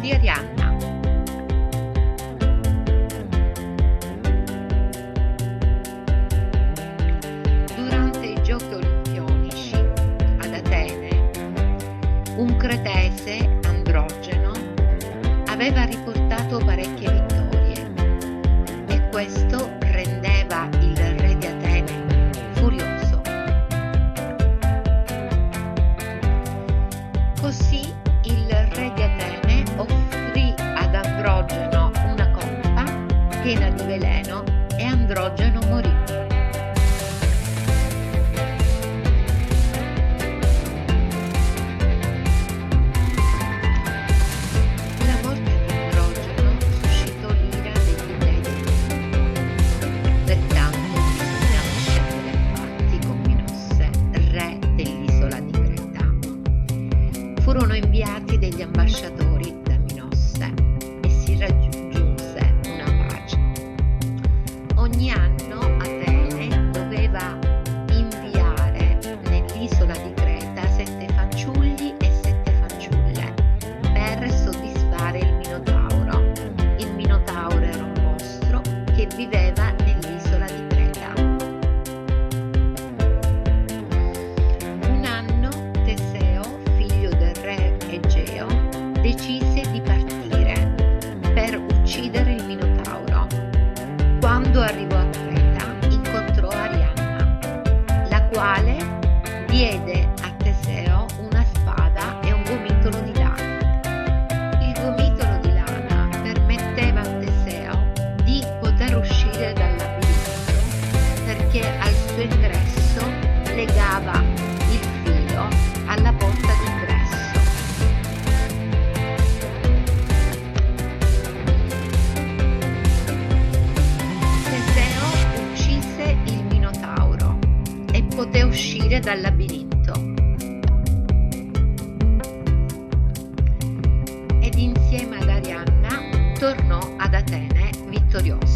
di Arianna. Durante i Giochi Olimpionici ad Atene, un cretese androgeno aveva riportato parecchie vittorie e questo rendeva il re di Atene furioso. Così il re di Atene offrì ad Androgeno una coppa piena di veleno e Androgeno morì. La morte di Androgeno suscitò l'ira degli dei. Pertanto bisognava scendere a patti con Minosse, re dell'isola di Creta. Furono inviati degli ambasciatori da Minosse e si raggiunse una pace. Ogni anno Atene doveva inviare nell'isola di Creta 7 fanciulli e 7 fanciulle per soddisfare il Minotauro. Il Minotauro era un mostro che viveva nell'isola di Creta. Un anno Teseo, figlio del re Egeo, decise di partire per uccidere il Minotauro. Quando arrivò a Creta incontrò Arianna, la quale diede a Teseo una spada e un gomitolo di lana. Il gomitolo di lana permetteva a Teseo di poter uscire dal labirinto perché al suo ingresso legava il filo alla porta d'ingresso. Teseo uccise il Minotauro e poté uscire dal labirinto. Ed insieme ad Arianna tornò ad Atene vittorioso.